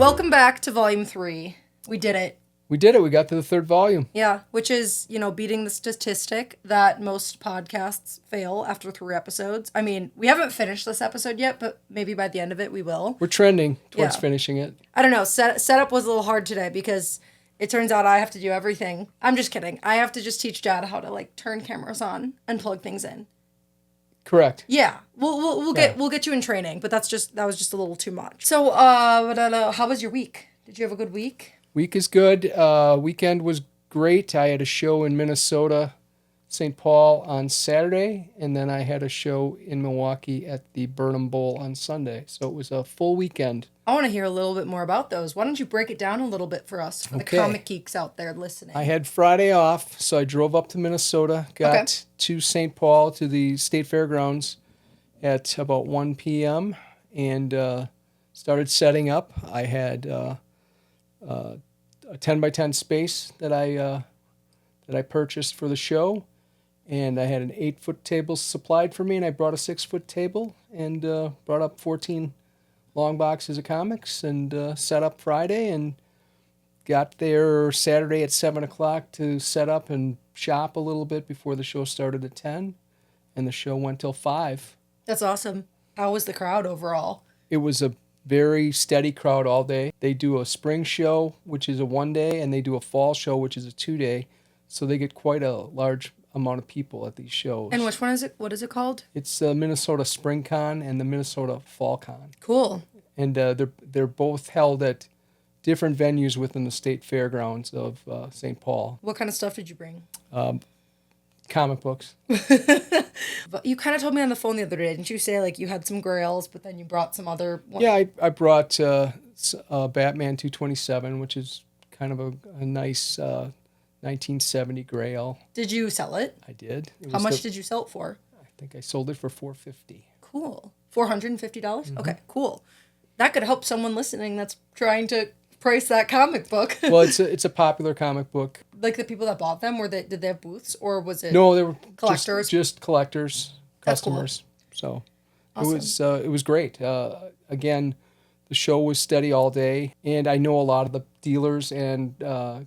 Welcome back to Volume 3. We did it. We did it. We got to the third volume. Yeah, which is, beating the statistic that most podcasts fail after 3 episodes. I mean, we haven't finished this episode yet, but maybe by the end of it we will. We're trending towards finishing it. I don't know. Setup was a little hard today because it turns out I have to do everything. I'm just kidding. I have to just teach Dad how to turn cameras on and plug things in. Correct. Yeah, we'll get you in training, but that was just a little too much. So, how was your week? Did you have a good week? Week is good. Weekend was great. I had a show in Minnesota, St. Paul on Saturday, and then I had a show in Milwaukee at the Burnham Bowl on Sunday. So it was a full weekend. I want to hear a little bit more about those. Why don't you break it down a little bit for us, for the comic geeks out there listening? I had Friday off, so I drove up to Minnesota, got to St. Paul, to the State Fairgrounds at about 1 p.m., and started setting up. I had a 10 by 10 space that I purchased for the show, and I had an 8-foot table supplied for me, and I brought a 6-foot table and brought up 14 long boxes of comics and set up Friday, and got there Saturday at 7 o'clock to set up and shop a little bit before the show started at 10, and the show went till 5. That's awesome. How was the crowd overall? It was a very steady crowd all day. They do a spring show, which is a 1-day, and they do a fall show, which is a 2-day. So they get quite a large amount of people at these shows. And which one is it? What is it called? It's the Minnesota Spring Con and the Minnesota Fall Con. Cool. And they're both held at different venues within the state fairgrounds of St. Paul. What kind of stuff did you bring? Comic books. But you kind of told me on the phone the other day, didn't you say you had some grails, but then you brought some other ones? Yeah, I brought Batman 227, which is kind of a nice 1970 grail. Did you sell it? I did. How much did you sell it for? I think I sold it for $450. Cool. $450? Mm-hmm. Okay, cool. That could help someone listening that's trying to price that comic book. Well, it's a popular comic book. Like the people that bought them, did they have booths, or was it? No, they were collectors. Just collectors, customers. Cool. So awesome. It was great. Again, the show was steady all day, and I know a lot of the dealers and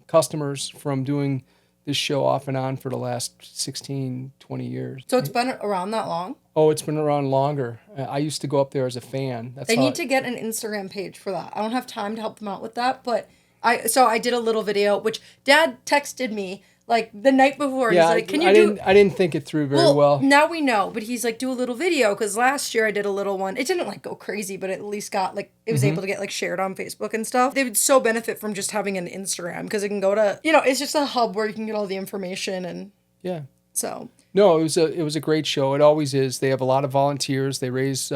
customers from doing this show off and on for the last 16, 20 years. So it's been around that long? Oh, it's been around longer. I used to go up there as a fan. They need to get an Instagram page for that. I don't have time to help them out with that, but I did a little video, which Dad texted me the night before. Yeah, he's can you I didn't think it through very well. Now we know, but he's do a little video, because last year I did a little one. It didn't go crazy, but it at least got it was able to get shared on Facebook and stuff. They would so benefit from just having an Instagram, because it can go to, it's just a hub where you can get all the information. And yeah. So no, it was a great show. It always is. They have a lot of volunteers. They raise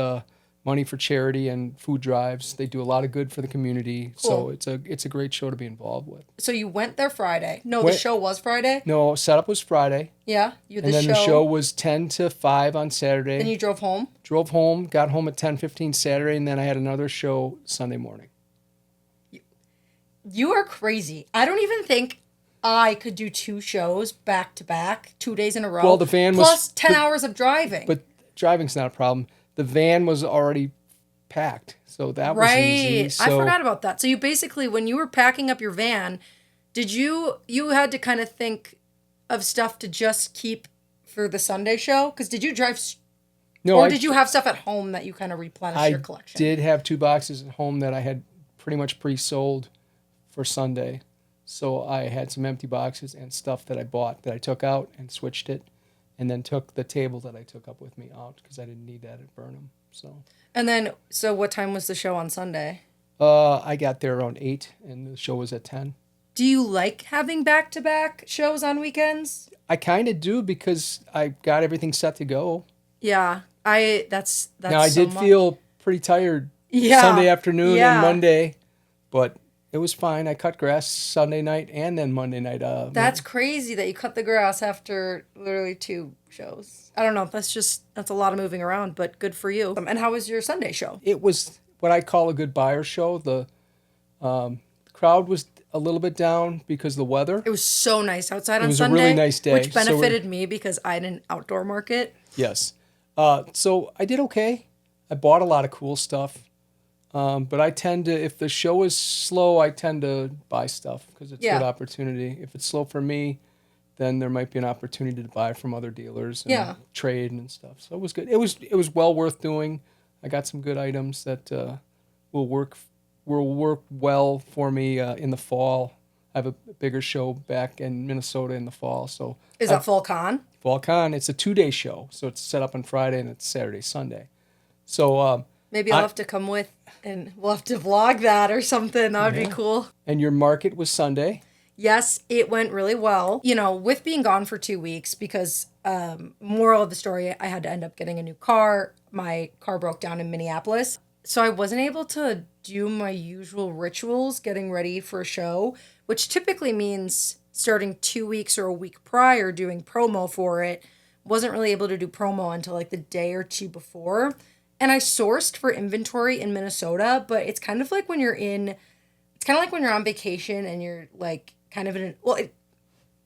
money for charity and food drives. They do a lot of good for the community. Cool. So it's a great show to be involved with. So you went there Friday? No, the show was Friday? No, setup was Friday. Yeah? The show was 10 to 5 on Saturday. And you drove home? Drove home, got home at 10:15 Saturday, and then I had another show Sunday morning. You are crazy. I don't even think I could do 2 shows back to back, 2 days in a row. Well, the van plus 10 hours of driving. But driving's not a problem. The van was already packed, so that was easy. Right. I forgot about that. So you basically, when you were packing up your van, did you had to kind of think of stuff to just keep for the Sunday show? Because did you drive? No. Or did you have stuff at home that you kind of replenished your collection? I did have 2 boxes at home that I had pretty much pre-sold for Sunday. So I had some empty boxes and stuff that I bought that I took out and switched it. And then took the table that I took up with me out, because I didn't need that at Burnham. So what time was the show on Sunday? I got there around 8, and the show was at 10. Do you like having back-to-back shows on weekends? I kind of do, because I got everything set to go. Yeah, that's now I did feel pretty tired Sunday afternoon and Monday, but it was fine. I cut grass Sunday night and then Monday night. That's crazy that you cut the grass after literally 2 shows. I don't know. That's a lot of moving around, but good for you. And how was your Sunday show? It was what I call a good buyer show. The crowd was a little bit down because of the weather. It was so nice outside on Sunday. It was a really nice day. Which benefited me because I had an outdoor market. Yes. So I did okay. I bought a lot of cool stuff. But I tend to, if the show is slow, I tend to buy stuff because it's a Yeah. good opportunity. If it's slow for me, then there might be an opportunity to buy from other dealers and Yeah. trade and stuff. So it was good. It was well worth doing. I got some good items that will work well for me in the fall. I have a bigger show back in Minnesota in the fall. So Is that Fall Con? Fall Con, it's a 2-day show. So it's set up on Friday and it's Saturday, Sunday. So Maybe I'll have to come with and we'll have to vlog that or something. That would be cool. and your market was Sunday. Yes, it went really well. You know, with being gone for 2 weeks, because moral of the story, I had to end up getting a new car. My car broke down in Minneapolis. So I wasn't able to do my usual rituals getting ready for a show, which typically means starting 2 weeks or a week prior doing promo for it. Wasn't really able to do promo until like the day or two before. And I sourced for inventory in Minnesota, but it's kind of like when you're on vacation and you're like kind of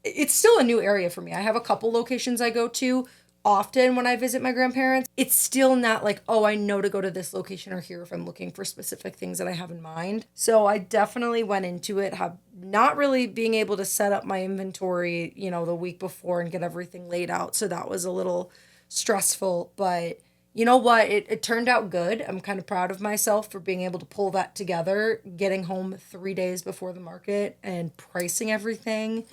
it's still a new area for me. I have a couple locations I go to often when I visit my grandparents. It's still not like, oh, I know to go to this location or here if I'm looking for specific things that I have in mind. So I definitely went into it, have not really being able to set up my inventory, you know, the week before and get everything laid out. So that was a little stressful, but you know what? It turned out good. I'm kind of proud of myself for being able to pull that together, getting home 3 days before the market and pricing everything.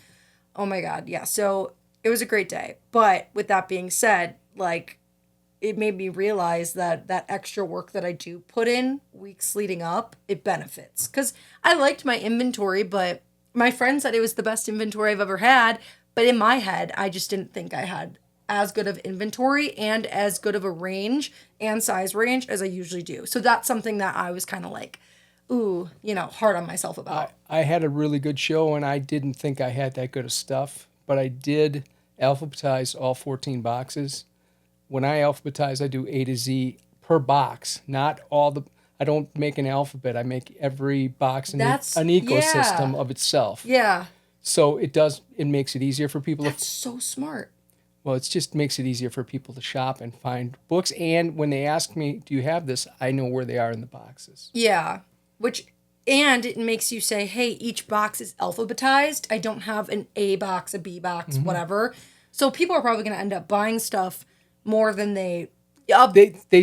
Oh my God. Yeah. So it was a great day. But with that being said, like, it made me realize that that extra work that I do put in weeks leading up, it benefits. Because I liked my inventory, but my friend said it was the best inventory I've ever had. But in my head, I just didn't think I had as good of inventory and as good of a range and size range as I usually do. So that's something that I was kind of like, ooh, you know, hard on myself about. I had a really good show, and I didn't think I had that good of stuff, but I did alphabetize all 14 boxes. When I alphabetize, I do A to Z per box, not all the. I don't make an alphabet. I make every box an ecosystem of itself. Yeah. So it makes it easier for people. That's so smart. Well, it just makes it easier for people to shop and find books. And when they ask me, do you have this? I know where they are in the boxes. Yeah. And it makes you say, hey, each box is alphabetized. I don't have an A box, a B box, whatever. So people are probably going to end up buying stuff more than they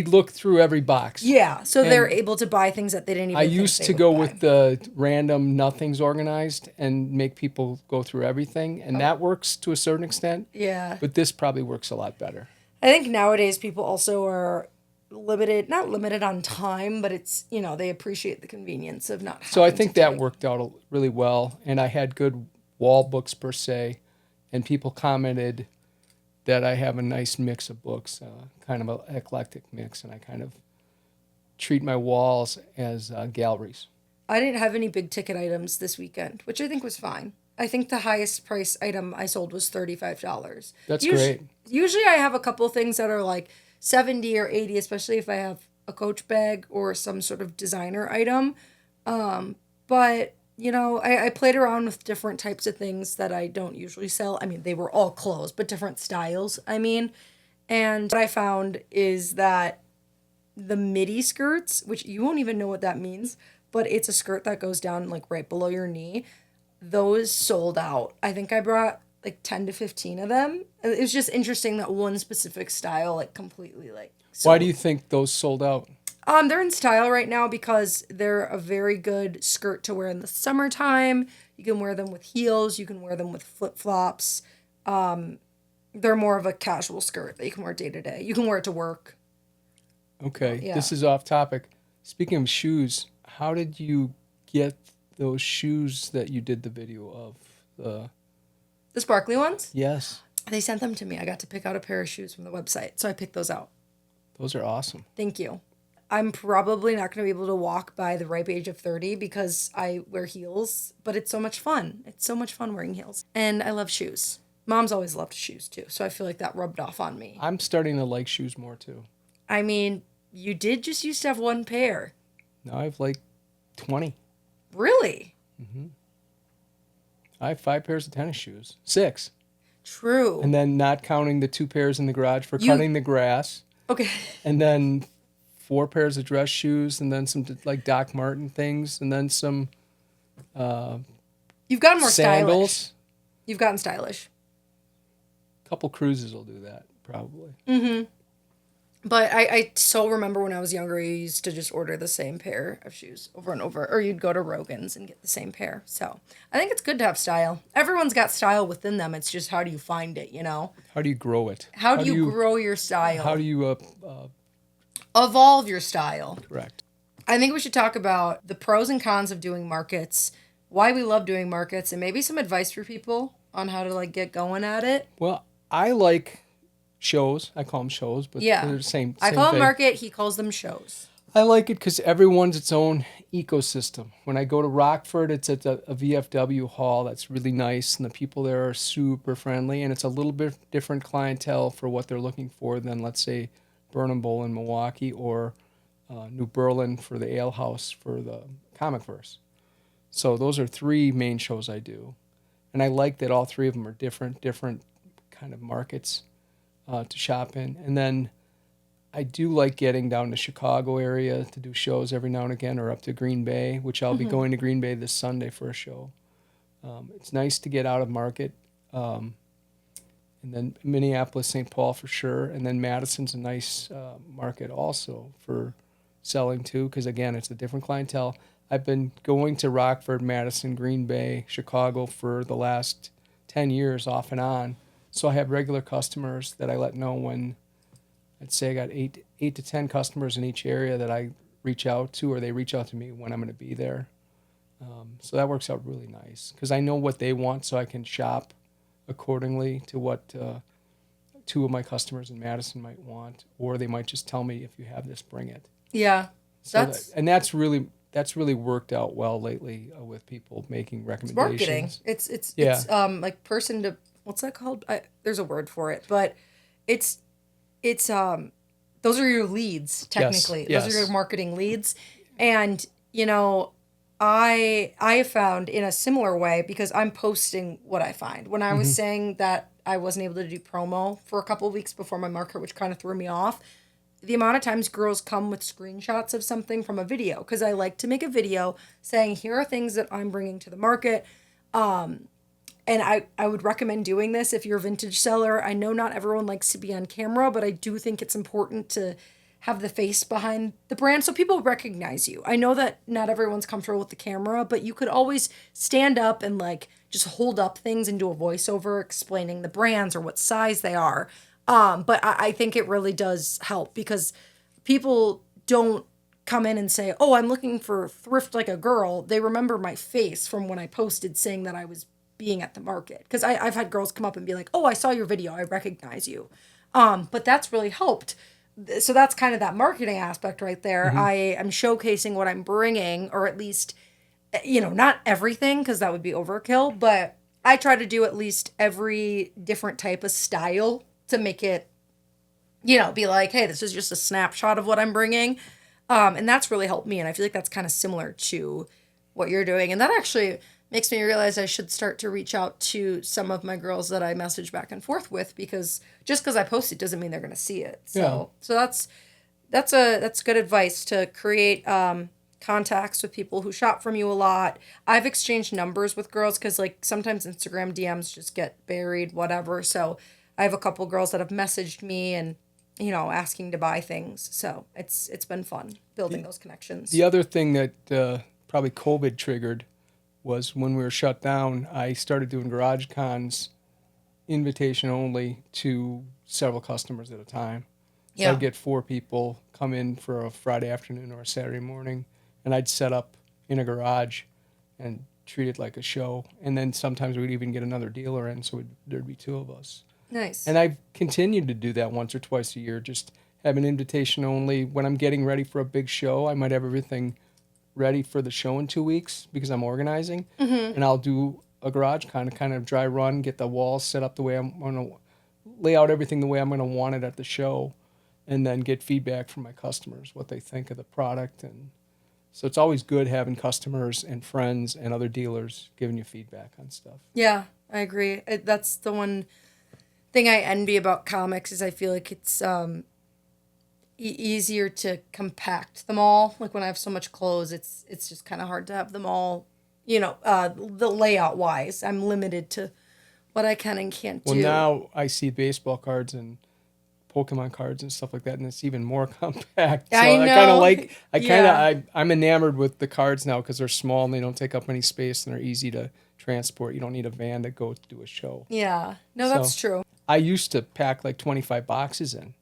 look through every box. Yeah, so they're able to buy things that they didn't even I think used they to would go buy. with the random nothings organized and make people go through everything, and that works to a certain extent. Yeah. But this probably works a lot better. I think nowadays people also are not limited on time, but it's, you know, they appreciate the convenience of not having So I think to that type. worked out really well, and I had good wall books per se, and people commented that I have a nice mix of books, kind of an eclectic mix, and I kind of treat my walls as galleries. I didn't have any big ticket items this weekend, which I think was fine. I think the highest price item I sold was $35. That's great. Usually I have a couple things that are like 70 or 80, especially if I have a Coach bag or some sort of designer item. But, you know, I played around with different types of things that I don't usually sell. I mean, they were all clothes, but different styles, I mean. And what I found is that the midi skirts, which you won't even know what that means, but it's a skirt that goes down like right below your knee, those sold out. I think I brought like 10 to 15 of them. It was just interesting that one specific style like completely like sold. Why do you think those sold out? They're in style right now because they're a very good skirt to wear in the summertime. You can wear them with heels, you can wear them with flip-flops. They're more of a casual skirt that you can wear day to day. You can wear it to work. Okay, Yeah. This is off topic. Speaking of shoes, how did you get those shoes that you did the video of? The sparkly ones? Yes, They sent them to me. I got to pick out a pair of shoes from the website. So I picked those out. those are awesome. Thank you. I'm probably not going to be able to walk by the ripe age of 30 because I wear heels, but it's so much fun. It's so much fun wearing heels. And I love shoes. Mom's always loved shoes too. So I feel like that rubbed off on me. I'm starting to like shoes more too. I mean, you did just used to have one pair. Now I have like 20. Really? I have 5 pairs of tennis shoes. 6. True. And then not counting the 2 pairs in the garage for cutting the grass. Okay. And then 4 pairs of dress shoes, and then some like Doc Martin things, and then some You've gotten more sandals. stylish. You've gotten stylish. A couple cruises will do that, probably. Mm-hmm. But I so remember when I was younger, you used to just order the same pair of shoes over and over, or you'd go to Rogan's and get the same pair. So I think it's good to have style. Everyone's got style within them. It's just how do you find it, you know? How do you grow it? How do you grow your style? How do you evolve your style? correct? I think we should talk about the pros and cons of doing markets, why we love doing markets, and maybe some advice for people on how to like get going at it. Well, I like shows. I call them shows, but Yeah. they're the same. I same call it thing. market. He calls them shows. I like it because everyone's its own ecosystem. When I go to Rockford, it's at a VFW hall that's really nice, and the people there are super friendly, and it's a little bit different clientele for what they're looking for than, let's say, Burnham Bowl in Milwaukee or New Berlin for the Ale House for the Comic Verse. So those are 3 main shows I do, and I like that all 3 of them are different kind of markets to shop in. And then I do like getting down to Chicago area to do shows every now and again, or up to Green Bay, which I'll be going to Green Bay this Sunday for a show. It's nice to get out of market. And then Minneapolis, St. Paul for sure. And then Madison's a nice market also for selling too, because again, it's a different clientele. I've been going to Rockford, Madison, Green Bay, Chicago for the last 10 years off and on. So I have regular customers that I let know when, I'd say I got 8 to 10 customers in each area that I reach out to, or they reach out to me when I'm going to be there. So that works out really nice because I know what they want, so I can shop accordingly to what 2 of my customers in Madison might want, or they might just tell me, if you have this, bring it. Yeah, So that's really worked out well lately with people making recommendations. It's Yeah. it's like person to, what's that called? There's a word for it, but it's those are your leads technically. Yes. Those are your marketing leads, and you know, I have found in a similar way because I'm posting what I find. When I was saying that I wasn't able to do promo for a couple of weeks before my market, which kind of threw me off. The amount of times girls come with screenshots of something from a video, because I like to make a video saying, here are things that I'm bringing to the market. And I would recommend doing this if you're a vintage seller. I know not everyone likes to be on camera, but I do think it's important to have the face behind the brand so people recognize you. I know that not everyone's comfortable with the camera, but you could always stand up and like just hold up things and do a voiceover explaining the brands or what size they are. But I think it really does help because people don't come in and say, oh, I'm looking for thrift like a girl. They remember my face from when I posted saying that I was being at the market. Because I've had girls come up and be like, oh, I saw your video. I recognize you. But that's really helped. So that's kind of that marketing aspect right there. I am showcasing what I'm bringing, or at least, you know, not everything because that would be overkill. But I try to do at least every different type of style to make it, you know, be like, hey, this is just a snapshot of what I'm bringing. And that's really helped me. And I feel like that's kind of similar to what you're doing. And that actually makes me realize I should start to reach out to some of my girls that I message back and forth with, because just because I post it doesn't mean they're going to see it. So that's good advice, to create contacts with people who shop from you a lot. I've exchanged numbers with girls because like sometimes Instagram DMs just get buried, whatever. So I have a couple girls that have messaged me and, you know, asking to buy things. So it's been fun building those connections. The other thing that probably COVID triggered was when we were shut down, I started doing garage cons, invitation only, to several customers at a time. So Yeah. I'd get 4 people come in for a Friday afternoon or a Saturday morning, and I'd set up in a garage and treat it like a show. And then sometimes we'd even get another dealer in, so there'd be 2 of us. Nice. And I've continued to do that once or twice a year, just have an invitation only. When I'm getting ready for a big show, I might have everything ready for the show in 2 weeks because I'm organizing. And I'll do a garage kind of dry run, get the walls set up the way I'm going to lay out everything the way I'm going to want it at the show, and then get feedback from my customers, what they think of the product. And so it's always good having customers and friends and other dealers giving you feedback on stuff. Yeah, I agree. That's the one thing I envy about comics is I feel like it's easier to compact them all. Like when I have so much clothes, it's just kind of hard to have them all, the layout wise. I'm limited to what I can and can't do. Well, now I see baseball cards and Pokemon cards and stuff like that, and it's even more compact. So I know. I kind of like. Yeah. I'm enamored with the cards now because they're small and they don't take up any space and they're easy to transport. You don't need a van to go do a show. Yeah. No, that's true. I used to pack like 25 boxes in,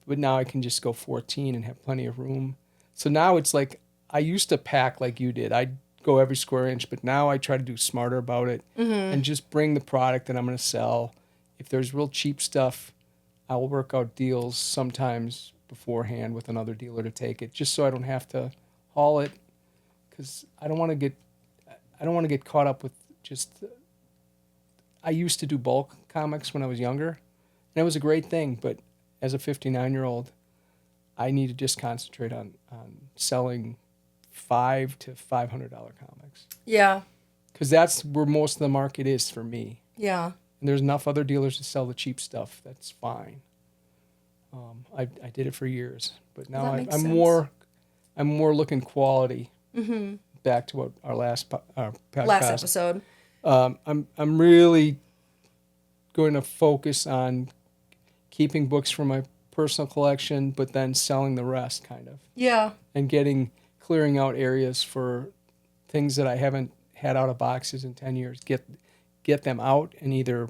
but now I can just go 14 and have plenty of room. So now it's like I used to pack like you did. I'd go every square inch, but now I try to do smarter about it and just bring the product that I'm going to sell. If there's real cheap stuff, I will work out deals sometimes beforehand with another dealer to take it, just so I don't have to haul it, because I don't want to get caught up with just. I used to do bulk comics when I was younger, and it was a great thing. But as a 59-year-old, I need to just concentrate on selling $500 to $500 comics, Yeah. because that's where most of the market is for me. Yeah. And there's enough other dealers to sell the cheap stuff. That's fine. I did it for years, but now That makes I'm sense. more looking quality. Mm-hmm. Back to what our last podcast. Last episode. I'm really going to focus on keeping books for my personal collection, but then selling the rest, kind of, Yeah. and clearing out areas for things that I haven't had out of boxes in 10 years. Get them out and either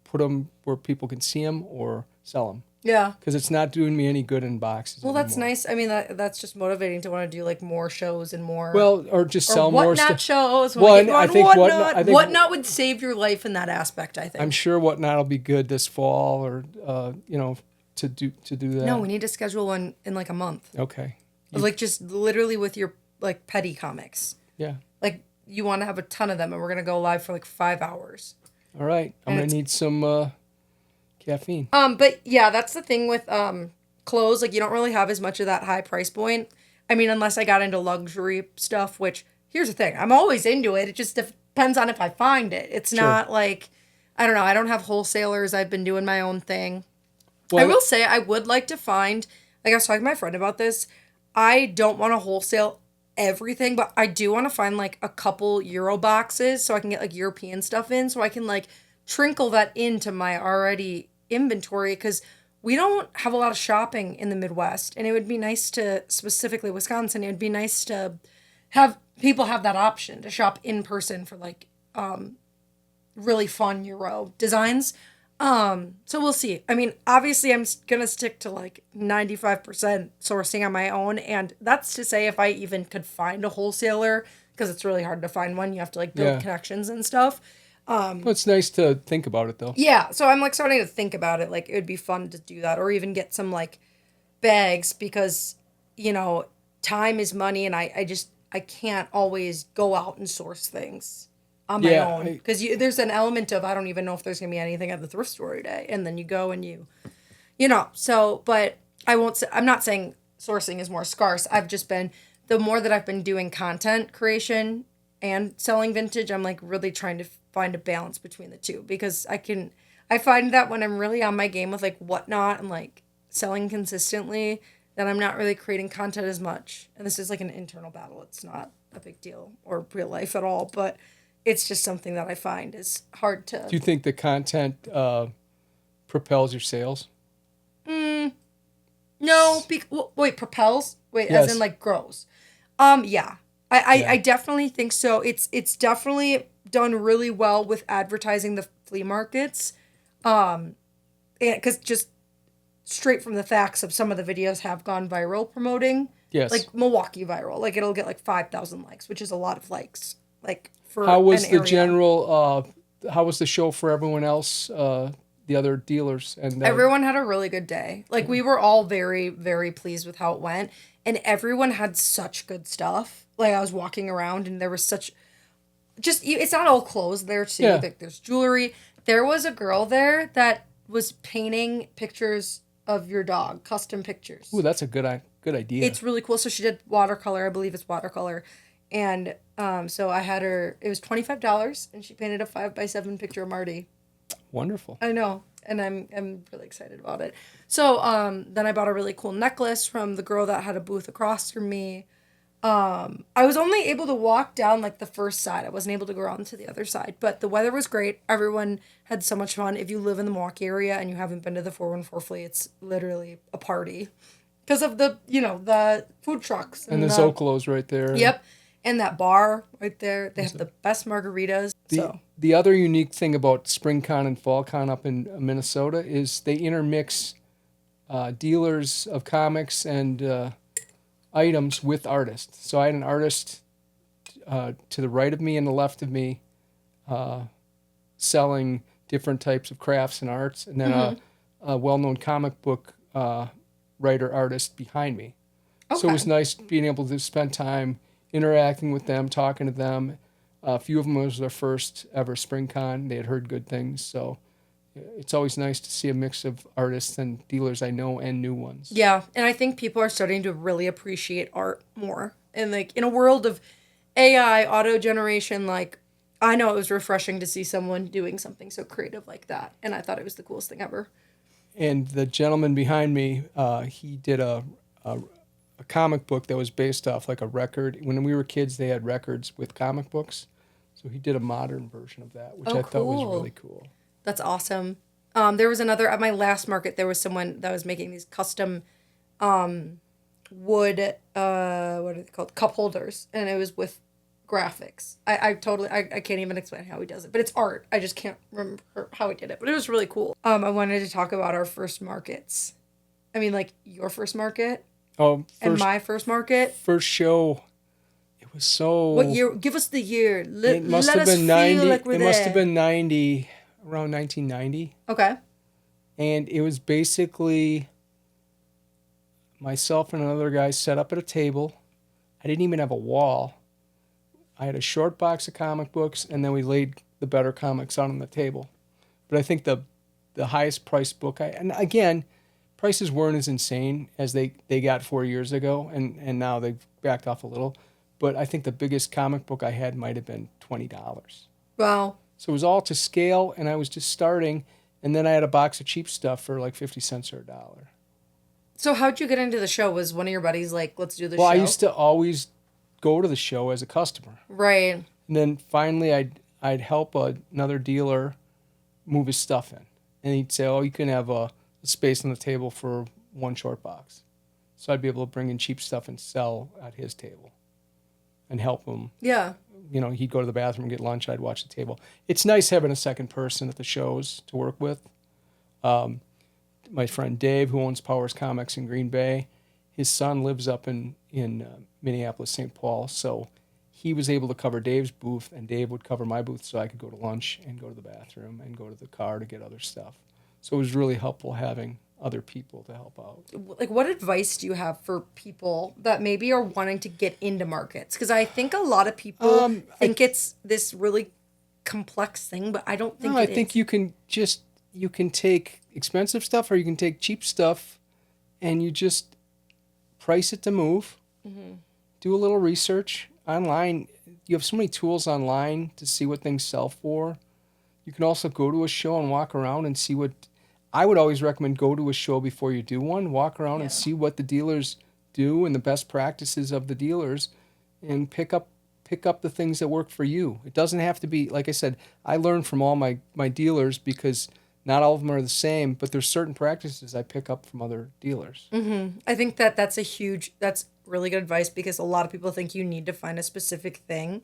put them where people can see them or sell them. Yeah. Because it's not doing me any good in boxes. Well, that's anymore. nice. I mean, that's just motivating to want to do like more shows and more. Well, or just or sell more whatnot stuff. shows. Well, When we get I on think whatnot, Whatnot- whatnot would save your life in that aspect. I think. I'm sure Whatnot will be good this fall, or to do that. No, we need to schedule one in like a month. Okay. Like just literally with your like petty comics. Yeah. Like you want to have a ton of them, and we're gonna go live for like 5 hours. All right. I'm And gonna it's- need some caffeine. But yeah, that's the thing with clothes. Like you don't really have as much of that high price point. I mean, unless I got into luxury stuff, which here's the thing, I'm always into it. It just depends on if I find it. It's Sure. not like I don't know. I don't have wholesalers. I've been doing my own thing. Well, I will say I would like to find. Like I was talking to my friend about this. I don't want to wholesale everything, but I do want to find like a couple Euro boxes so I can get like European stuff in, so I can like trinkle that into my already inventory, because we don't have a lot of shopping in the Midwest, and it would be nice to, specifically Wisconsin, it would be nice to have people have that option to shop in person for like really fun Euro designs. So we'll see. I mean, obviously I'm gonna stick to like 95% sourcing on my own, and that's to say if I even could find a wholesaler, because it's really hard to find one. You have to like build Yeah. connections and stuff. well, it's nice to think about it, though. Yeah, so I'm like starting to think about it. Like it would be fun to do that, or even get some like bags, because time is money, and I can't always go out and source things on my Yeah, own, because there's an element of I don't even know if there's gonna be anything at the thrift store today, and then you go and so. But I won't say, I'm not saying sourcing is more scarce. I've just been, the more that I've been doing content creation and selling vintage, I'm like really trying to find a balance between the two, because I find that when I'm really on my game with like Whatnot and like selling consistently, that I'm not really creating content as much. And this is like an internal battle. It's not a big deal or real life at all, but it's just something that I find is hard to. Do you think the content propels your sales? No, wait, propels? Wait, Yes. as in like grows. Yeah. Yeah. I definitely think so. It's definitely done really well with advertising the flea markets. And because just straight from the facts of some of the videos have gone viral promoting. Yes. Like Milwaukee viral. Like it'll get like 5,000 likes, which is a lot of likes. Like for How was an the area. general? How was the show for everyone else? The other dealers and Everyone had a really good day. Like we were all very, very pleased with how it went, and everyone had such good stuff. Like I was walking around, and there was such, just it's not all clothes there too. Yeah. Like there's jewelry. There was a girl there that was painting pictures of your dog, custom pictures. Ooh, that's a good idea. It's really cool. So she did watercolor. I believe it's watercolor, and so I had her. It was $25, and she painted a 5x7 picture of Marty. Wonderful. I know. and I'm really excited about it. So then I bought a really cool necklace from the girl that had a booth across from me. I was only able to walk down like the first side. I wasn't able to go around to the other side, but the weather was great. Everyone had so much fun. If you live in the Milwaukee area and you haven't been to the 414 Flea, it's literally a party because of the, the food trucks. And the Zocalo's right there. Yep. And that bar right there. They have the best margaritas. The other unique thing about SpringCon and FallCon up in Minnesota is they intermix dealers of comics and items with artists. So I had an artist to the right of me and the left of me selling different types of crafts and arts, and then a well-known comic book writer artist behind me. Okay. So it was nice being able to spend time interacting with them, talking to them. A few of them was their first ever SpringCon. They had heard good things, so it's always nice to see a mix of artists and dealers I know and new ones. Yeah, and I think people are starting to really appreciate art more. And like in a world of AI, auto generation, like I know it was refreshing to see someone doing something so creative like that. And I thought it was the coolest thing ever. And the gentleman behind me, he did a comic book that was based off like a record. When we were kids, they had records with comic books. So he did a modern version of that, which I thought was really cool. That's awesome. There was another, at my last market, there was someone that was making these custom wood, what are they called? Cup holders. And it was with graphics. I can't even explain how he does it, but it's art. I just can't remember how he did it, but it was really cool. I wanted to talk about our first markets. I mean, like your first market. Oh, and my first market. First show. It was so. What year? Give us the year. It must have been 90. It must have been 90, around 1990. Okay. And it was basically myself and another guy set up at a table. I didn't even have a wall. I had a short box of comic books, and then we laid the better comics out on the table. But I think the highest priced book and again, prices weren't as insane as they got 4 years ago, and now they've backed off a little. But I think the biggest comic book I had might have been $20. Wow. So it was all to scale, and I was just starting, and then I had a box of cheap stuff for like 50 cents or $1. So how'd you get into the show? Was one of your buddies like, let's do the show? Well, I used to always go to the show as a customer. Right. And then finally I'd help another dealer move his stuff in. And he'd say, oh, you can have a space on the table for one short box. So I'd be able to bring in cheap stuff and sell at his table and help him. Yeah. He'd go to the bathroom and get lunch. I'd watch the table. It's nice having a second person at the shows to work with. My friend Dave, who owns Powers Comics in Green Bay, his son lives up in Minneapolis, St. Paul. So he was able to cover Dave's booth, and Dave would cover my booth so I could go to lunch and go to the bathroom and go to the car to get other stuff. So it was really helpful having other people to help out. Like, what advice do you have for people that maybe are wanting to get into markets? Because I think a lot of people think it's this really complex thing, but I don't think I think you can take expensive stuff or you can take cheap stuff and you just price it to move. Mm-hmm. Do a little research online. You have so many tools online to see what things sell for. You can also go to a show and walk around and see what. I would always recommend go to a show before you do one. Walk around and see what the dealers do and the best practices of the dealers, and pick up the things that work for you. It doesn't have to be, like I said, I learned from all my dealers because not all of them are the same, but there's certain practices I pick up from other dealers. Mm-hmm. I think that's really good advice because a lot of people think you need to find a specific thing.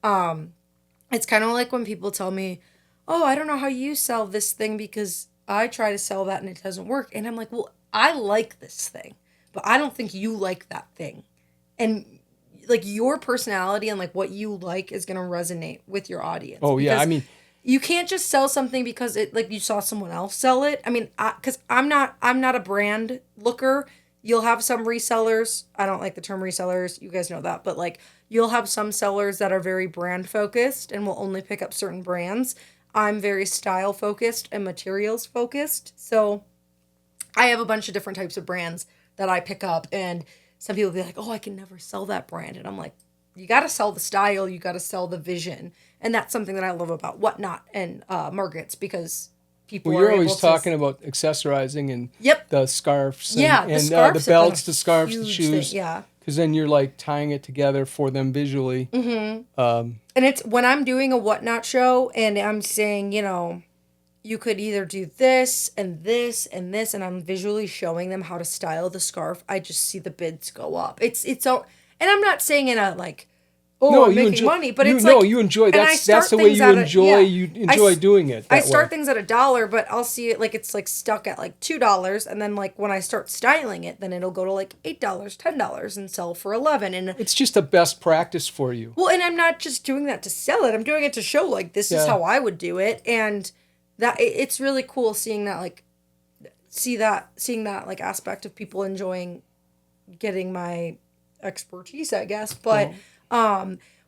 It's kind of like when people tell me, oh, I don't know how you sell this thing because I try to sell that and it doesn't work. And I'm like, well, I like this thing, but I don't think you like that thing. And like your personality and like what you like is going to resonate with your audience. Oh, yeah. I mean, you can't just sell something because it like you saw someone else sell it. I mean, because I'm not a brand looker. You'll have some resellers. I don't like the term resellers. You guys know that. But like you'll have some sellers that are very brand focused and will only pick up certain brands. I'm very style focused and materials focused. So I have a bunch of different types of brands that I pick up. And some people be like, oh, I can never sell that brand. And I'm like, you got to sell the style. You got to sell the vision. And that's something that I love about Whatnot and Markets because people Well, you're are able always to. talking about accessorizing and Yep. the scarves and, Yeah, the and scarves the have been belts, a the scarves, the huge shoes. thing, yeah. Because then you're like tying it together for them visually. And it's when I'm doing a whatnot show and I'm saying, you could either do this and this and this, and I'm visually showing them how to style the scarf. I just see the bids go up. It's so, and I'm not saying in a like, oh, No, I'm you making enjoy, money, but you, it's no, like, you enjoy. and I That's start the way things you at enjoy. yeah. You enjoy doing it. I That start way. things at $1, but I'll see it like it's like stuck at like $2, and then like when I start styling it, then it'll go to like $8, $10, and sell for 11. And It's just a best practice for you. well, and I'm not just doing that to sell it. I'm doing it to show like this is Yeah. how I would do it, and that it's really cool seeing that like seeing that like aspect of people enjoying getting my expertise, I guess. But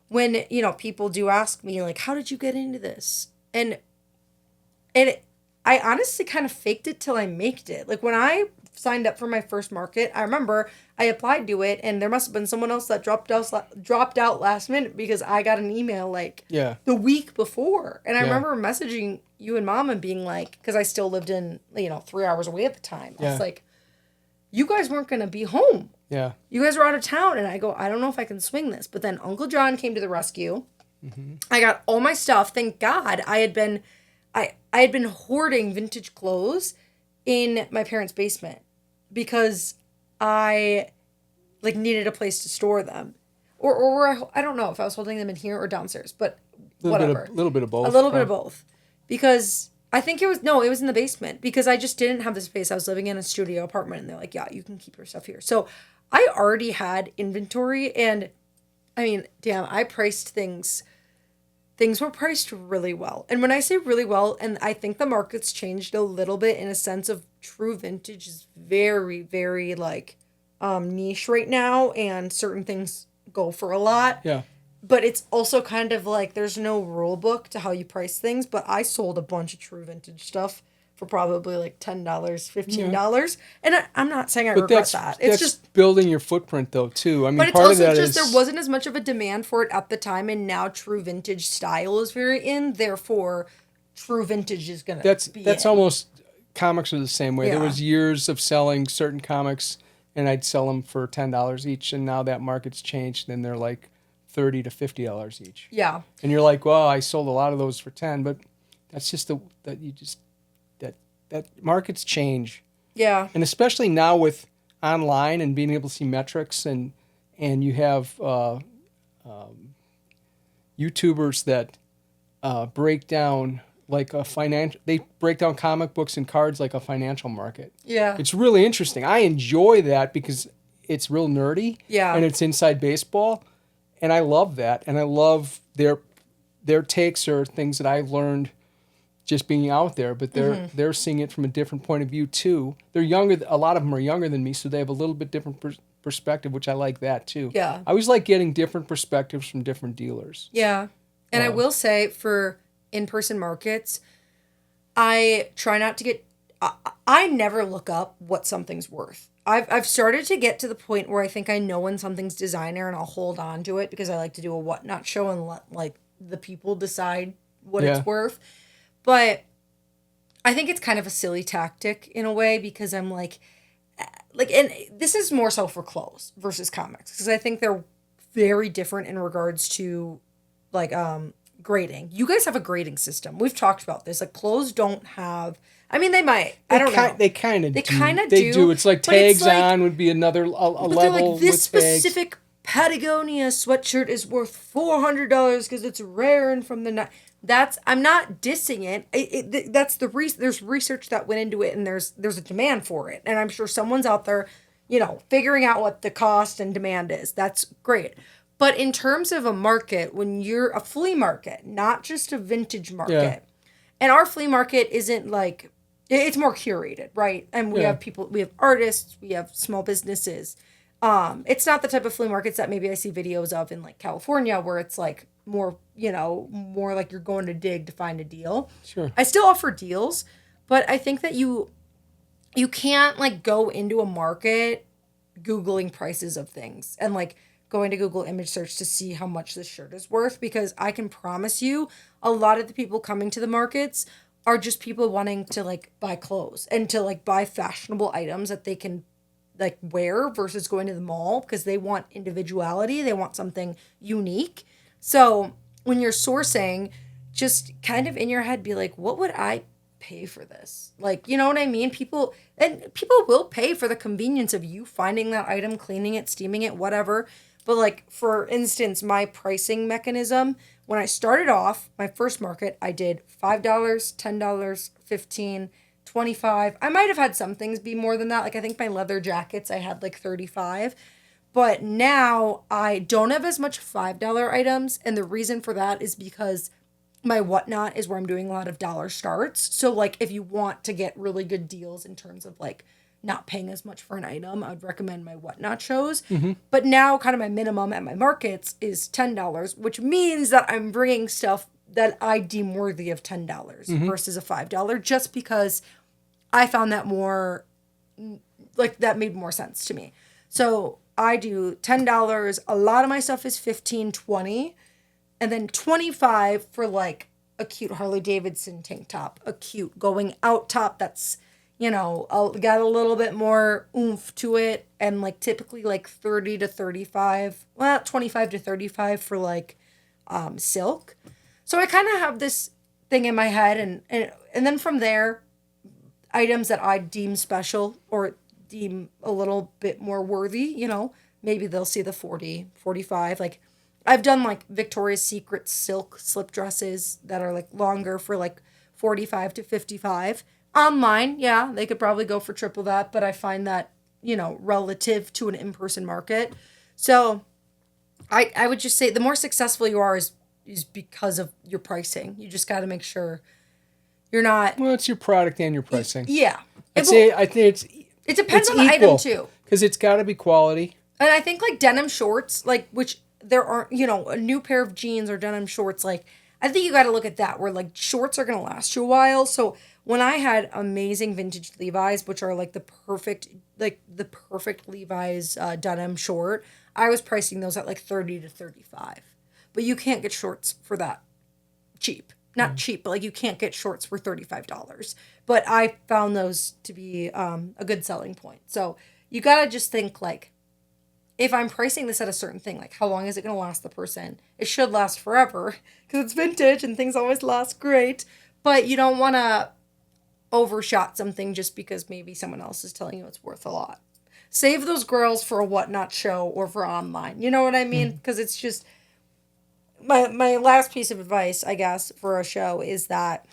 when people do ask me like, how did you get into this? And I honestly kind of faked it till I maked it. Like when I signed up for my first market, I remember I applied to it, and there must have been someone else that dropped out last minute because I got an email like Yeah. the week before, and I Yeah. remember messaging you and Mom and being like, because I still lived in 3 hours away at the time. I Yeah. was like, you guys weren't gonna be home. Yeah. You guys were out of town, and I go, I don't know if I can swing this. But then Uncle John came to the rescue. I got all my stuff. Thank God I had been hoarding vintage clothes in my parents' basement because I like needed a place to store them. Or I don't know if I was holding them in here or downstairs, but whatever. Little bit of both. A little bit of both. Because I think it was in the basement because I just didn't have the space. I was living in a studio apartment, and they're like, yeah, you can keep your stuff here. So I already had inventory, and I mean, damn, I priced things. Things were priced really well. And when I say really well, and I think the market's changed a little bit in a sense of true vintage is very, very like niche right now, and certain things go for a lot. Yeah. But it's also kind of like there's no rule book to how you price things. But I sold a bunch of true vintage stuff for probably like $10, $15. And I'm not saying I regret that. It's that's just building your footprint though too. I mean, but it's part of also that just is there wasn't as much of a demand for it at the time, and now true vintage style is very in. Therefore, true vintage is gonna that's be that's in. almost comics are the same way. There Yeah. was years of selling certain comics, and I'd sell them for $10 each, and now that market's changed, and they're like $30 to $50 each. Yeah. And you're like, well, I sold a lot of those for 10, but that's just that markets change. Yeah. And especially now with online and being able to see metrics and you have YouTubers that break down like a they break down comic books and cards like a financial market. Yeah. It's really interesting. I enjoy that because it's real nerdy. Yeah. And it's inside baseball. And I love that. And I love their takes are things that I've learned just being out there, but they're seeing it from a different point of view too. They're younger. A lot of them are younger than me, so they have a little bit different perspective, which I like that too. Yeah. I always like getting different perspectives from different dealers. Yeah. And I will say for in-person markets, I try not to get I never look up what something's worth. I've started to get to the point where I think I know when something's designer, and I'll hold on to it because I like to do a whatnot show and let like the people decide what Yeah. it's worth. But I think it's kind of a silly tactic in a way because I'm like, and this is more so for clothes versus comics because I think they're very different in regards to like grading. You guys have a grading system. We've talked about this. Like clothes don't have. I mean, they might. I don't know. They kind of. They kind of They do. It's like but it's tags like- on would be another but level they're like this with tags. specific Patagonia sweatshirt is worth $400 because it's rare and from the. That's I'm not dissing it. That's the there's research that went into it, and there's a demand for it, and I'm sure someone's out there, figuring out what the cost and demand is. That's great. But in terms of a market, when you're a flea market, not just a vintage market, Yeah. and our flea market isn't like it's more curated, right? And we Yeah. have people, we have artists, we have small businesses. It's not the type of flea markets that maybe I see videos of in like California where it's like more, more like you're going to dig to find a deal. Sure. I still offer deals, but I think that you can't like go into a market Googling prices of things and like going to Google image search to see how much this shirt is worth, because I can promise you a lot of the people coming to the markets are just people wanting to like buy clothes and to like buy fashionable items that they can like wear versus going to the mall because they want individuality. They want something unique. So when you're sourcing, just kind of in your head be like, what would I pay for this? Like, you know what I mean? People will pay for the convenience of you finding that item, cleaning it, steaming it, whatever. But like for instance, my pricing mechanism, when I started off my first market, I did $5, $10, 15, 25. I might have had some things be more than that. Like I think my leather jackets I had like 35. But now I don't have as much $5 items, and the reason for that is because my Whatnot is where I'm doing a lot of dollar starts. So like if you want to get really good deals in terms of like not paying as much for an item, I would recommend my Whatnot shows. But now kind of my minimum at my markets is $10, which means that I'm bringing stuff that I deem worthy of $10 versus a $5 just because I found that more like that made more sense to me. So I do $10. A lot of my stuff is 15, 20, and then 25 for like a cute Harley Davidson tank top, a cute going out top that's, you know, got a little bit more oomph to it, and like typically like 30 to 35, well, 25 to 35 for like silk. So I kind of have this thing in my head, and then from there, items that I deem special or deem a little bit more worthy, you know, maybe they'll see the 40, 45. Like I've done like Victoria's Secret silk slip dresses that are like longer for like 45 to 55. Online, yeah, they could probably go for triple that, but I find that, you know, relative to an in-person market. So I would just say the more successful you are is because of your pricing. You just got to make sure you're not. Well, it's your product and your pricing. Yeah. I think It depends on the equal, item too. because it's got to be quality. And I think like denim shorts, like which there aren't, you know, a new pair of jeans or denim shorts, like I think you got to look at that where like shorts are going to last you a while. So when I had amazing vintage Levi's, which are like the perfect Levi's denim short, I was pricing those at like 30 to 35. But you can't get shorts for that cheap. Not cheap, but like you can't get shorts for $35. But I found those to be a good selling point. So you got to just think like, if I'm pricing this at a certain thing, like how long is it going to last the person? It should last forever because it's vintage and things always last great. But you don't want to overshot something just because maybe someone else is telling you it's worth a lot. Save those girls for a Whatnot show or for online. You know what I mean? Because it's just my last piece of advice, I guess, for a show is that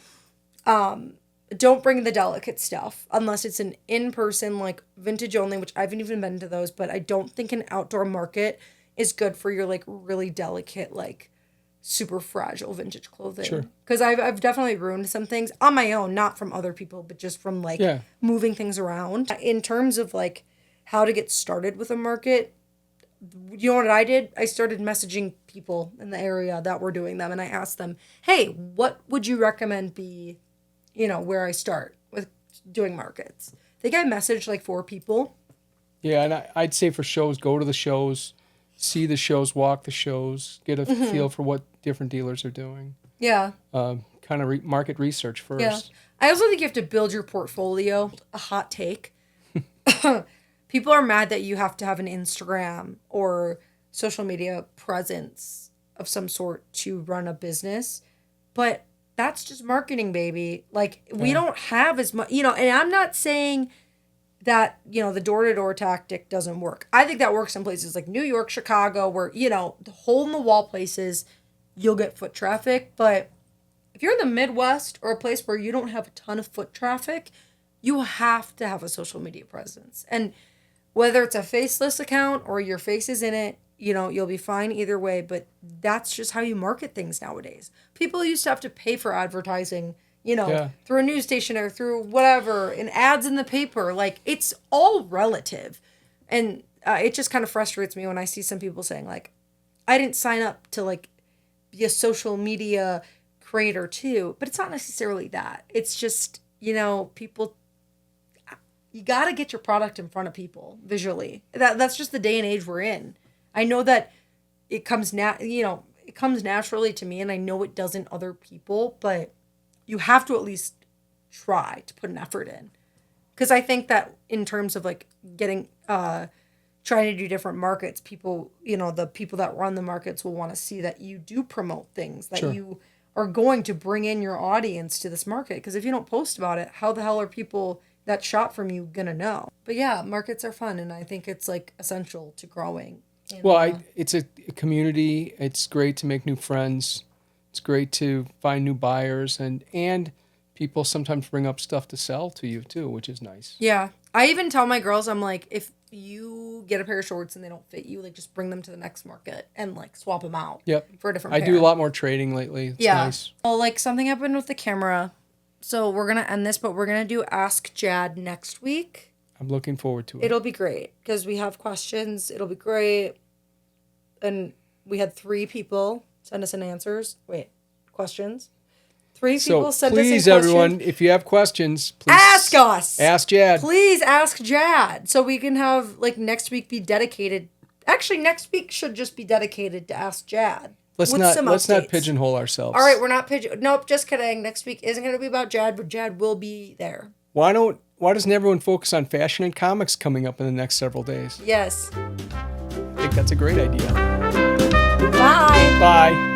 don't bring the delicate stuff unless it's an in-person, like vintage only, which I haven't even been to those, but I don't think an outdoor market is good for your like really delicate, like super fragile vintage clothing. Sure. Because I've definitely ruined some things on my own, not from other people, but just from like moving things around. In terms of like how to get started with a market, you know what I did? I started messaging people in the area that were doing them, and I asked them, hey, what would you recommend be, you know, where I start with doing markets? I think I messaged like 4 people. Yeah, and I'd say for shows, go to the shows, see the shows, walk the shows, get a feel for what different dealers are doing. Yeah. Kind of market research first. Yeah. I also think you have to build your portfolio. A hot take. People are mad that you have to have an Instagram or social media presence of some sort to run a business. But that's just marketing, baby. Like, we don't have as much, you know, and I'm not saying that, you know, the door-to-door tactic doesn't work. I think that works in places like New York, Chicago, where, you know, the hole-in-the-wall places, you'll get foot traffic. But if you're in the Midwest or a place where you don't have a ton of foot traffic, you have to have a social media presence. And whether it's a faceless account or your face is in it, you know, you'll be fine either way. But that's just how you market things nowadays. People used to have to pay for advertising, you know, through a news station or through whatever, and ads in the paper. Like, it's all relative. And it just kind of frustrates me when I see some people saying, like, I didn't sign up to, like, be a social media creator too. But it's not necessarily that. It's just, you know, people, you got to get your product in front of people visually. That's just the day and age we're in. I know that it comes it comes naturally to me, and I know it doesn't other people, but you have to at least try to put an effort in. Because I think that in terms of like getting, trying to do different markets, people, the people that run the markets will want to see that you do promote things, that you are going to bring in your audience to this market. Because if you don't post about it, how the hell are people that shop from you gonna know? But yeah, markets are fun, and I think it's like essential to growing. It's a community. It's great to make new friends. It's great to find new buyers, and people sometimes bring up stuff to sell to you too, which is nice. Yeah, I even tell my girls, I'm like, if you get a pair of shorts and they don't fit you, like just bring them to the next market and like swap them out. For a different pair. I do a lot more trading lately. It's nice. Well, like something happened with the camera. So we're going to end this, but we're going to do Ask Jad next week. I'm looking forward to it. It'll be great because we have questions. It'll be great. And we had 3 people send us in questions. 3 people send us in questions. Please, everyone, if you have questions, please ask us. Ask Jad. Please ask Jad so we can have like next week be dedicated. Actually, next week should just be dedicated to Ask Jad. Let's not pigeonhole ourselves. All right, we're not Nope, just kidding. Next week isn't going to be about Jad, but Jad will be there. Why doesn't everyone focus on fashion and comics coming up in the next several days? Yes. I think that's a great idea. Bye. Bye.